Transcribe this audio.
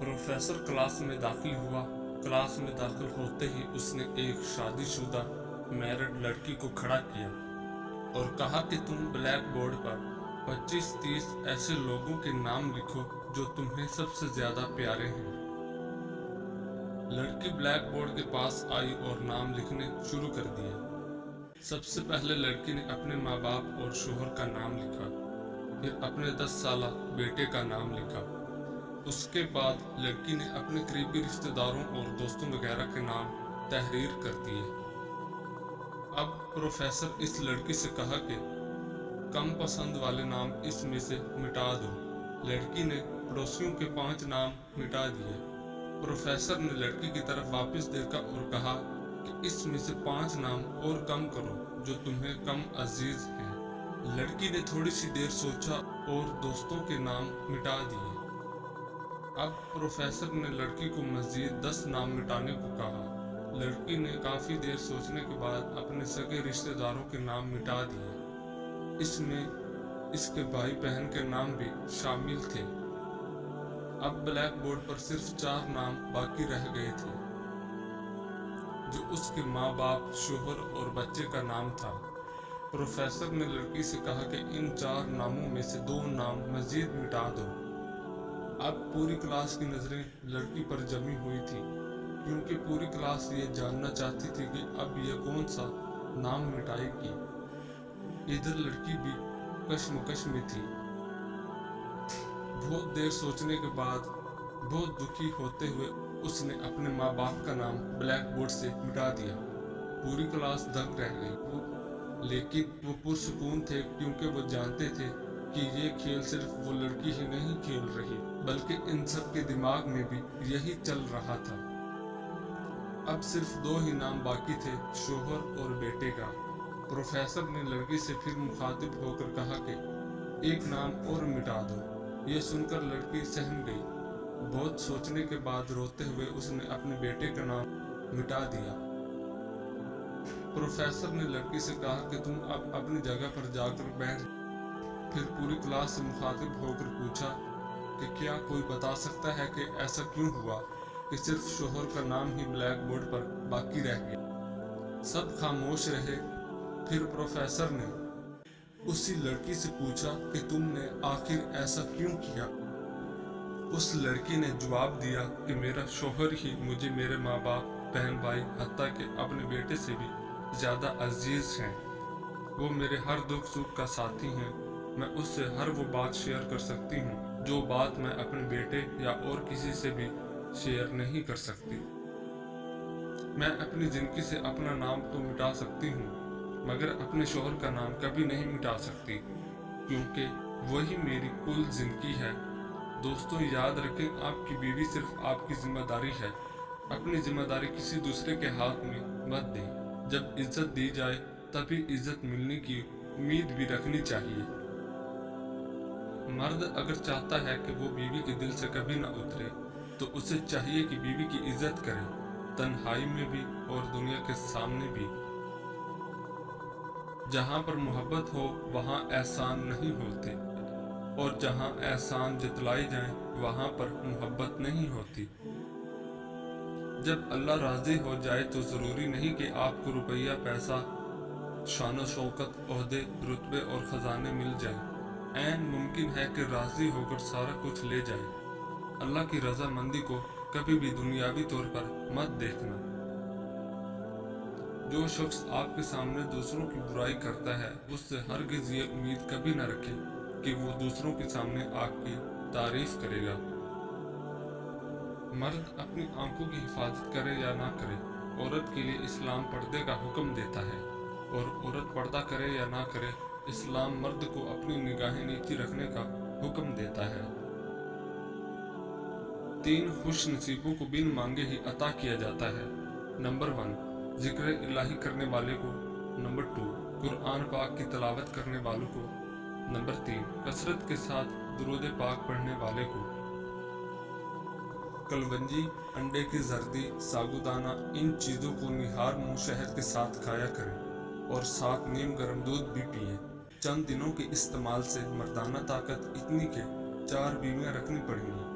Professor class में दाखिल हुआ। क्लास में दाखिल होते ही उसने एक शादीशुदा मैरिड लड़की को खड़ा किया और कहा कि तुम ब्लैक बोर्ड पर 25-30 ऐसे लोगों के नाम लिखो जो तुम्हें सबसे ज्यादा प्यारे हैं। लड़की ब्लैक बोर्ड के पास आई और नाम लिखने शुरू कर दिए। सबसे पहले लड़की ने अपने माँ बाप और शोहर का नाम लिखा, फिर अपने 10 साला बेटे का नाम लिखा। उसके बाद लड़की ने अपने करीबी रिश्तेदारों और दोस्तों वगैरह के नाम तहरीर कर दिए। अब प्रोफेसर इस लड़की से कहा कि कम पसंद वाले नाम इसमें से मिटा दो। लड़की ने पड़ोसियों के 5 नाम मिटा दिए। प्रोफेसर ने लड़की की तरफ वापस देखा और कहा कि इसमें से 5 नाम और कम करो जो तुम्हें कम अजीज हैं। लड़की ने थोड़ी सी देर सोचा और दोस्तों के नाम मिटा दिए। अब प्रोफेसर ने लड़की को मजीद 10 नाम मिटाने को कहा। लड़की ने काफी देर सोचने के बाद अपने सगे रिश्तेदारों के नाम मिटा दिए। इसमें इसके भाई बहन के नाम भी शामिल थे। अब ब्लैक बोर्ड पर सिर्फ 4 नाम बाकी रह गए थे, जो उसके माँ बाप, शोहर और बच्चे का नाम था। प्रोफेसर ने लड़की से कहा कि इन 4 नामों में से 2 नाम मजीद मिटा दो। अब पूरी क्लास की नजरें लड़की पर जमी हुई थी, क्योंकि पूरी क्लास ये जानना चाहती थी कि अब ये कौन सा नाम मिटाएगी। इधर लड़की भी कश्मकश में थी। बहुत देर सोचने के बाद बहुत दुखी होते हुए उसने अपने माँ बाप का नाम ब्लैक बोर्ड से मिटा दिया। पूरी क्लास दंग रह गई, लेकिन वो पुरसुकून थे, क्योंकि वो जानते थे कि ये खेल सिर्फ वो लड़की ही नहीं खेल रही, बल्कि इन सब के दिमाग में भी यही चल रहा था। अब सिर्फ 2 ही नाम बाकी थे, शोहर और बेटे का। प्रोफेसर ने लड़की से फिर मुखातिब होकर कहा कि एक नाम और मिटा दो। ये सुनकर लड़की सहम गई। बहुत सोचने के बाद रोते हुए उसने अपने बेटे का नाम मिटा दिया। प्रोफेसर ने लड़की से कहा कि तुम अब अपनी जगह पर जाकर बैठ। फिर पूरी क्लास से मुखातिब होकर पूछा कि क्या कोई बता सकता है कि ऐसा क्यों हुआ कि सिर्फ शोहर का नाम ही ब्लैक बोर्ड पर बाकी रह गया। सब खामोश रहे। फिर प्रोफेसर ने उसी लड़की से पूछा कि तुमने आखिर ऐसा क्यों किया। उस लड़की ने जवाब दिया कि मेरा शोहर ही मुझे मेरे माँ बाप, बहन भाई, हत्ता के अपने बेटे से भी ज्यादा अजीज हैं। वो मेरे हर दुख सुख का साथी हैं। मैं उससे हर वो बात शेयर कर सकती हूँ जो बात मैं अपने बेटे या और किसी से भी शेयर नहीं कर सकती। मैं अपनी जिंदगी से अपना नाम तो मिटा सकती हूँ, मगर अपने शोहर का नाम कभी नहीं मिटा सकती, क्योंकि वही मेरी कुल जिंदगी है। दोस्तों, याद रखें, आपकी बीवी सिर्फ आपकी जिम्मेदारी है। अपनी जिम्मेदारी किसी दूसरे के हाथ में मत दें। जब इज्जत दी जाए तभी इज्जत मिलने की उम्मीद भी रखनी चाहिए। मर्द अगर चाहता है कि वो बीवी के दिल से कभी न उतरे, तो उसे चाहिए कि बीवी की इज्जत करे, तन्हाई में भी और दुनिया के सामने भी। जहाँ पर मोहब्बत हो वहाँ एहसान नहीं होते, और जहाँ एहसान जतलाई जाए वहाँ पर मोहब्बत नहीं होती। जब अल्लाह राजी हो जाए तो जरूरी नहीं कि आपको रुपया, पैसा, शान शौकत, ओहदे, रुतबे और खजाने मिल जाए। ऐन मुमकिन है कि राजी होकर सारा कुछ ले जाए। अल्लाह की रजामंदी को कभी भी दुनियावी तौर पर मत देखना। जो शख्स आपके सामने दूसरों की बुराई करता है, उससे हरगिज ये उम्मीद कभी न रखें कि वो दूसरों के सामने आपकी तारीफ करेगा। मर्द अपनी आंखों की हिफाजत करे या ना करे, औरत के लिए इस्लाम पर्दे का हुक्म देता है, और औरत पर्दा करे या ना करे, इस्लाम मर्द को अपनी निगाहें नीची रखने का हुक्म देता है। 3 खुश नसीबों को बिन मांगे ही अता किया जाता है। नंबर 1, जिक्र इलाही करने वाले को। नंबर 2, कुरान पाक की तिलावत करने वालों को। नंबर 3, कसरत के साथ दुरूद पाक पढ़ने वाले को। कलवंजी, अंडे की जर्दी, साबूदाना, इन चीज़ों को निहार मुँह शहद के साथ खाया करें, और साथ नीम गर्म दूध भी पिए। चंद दिनों के इस्तेमाल से मर्दाना ताकत इतनी के 4 बीवियां रखनी पड़ेंगी।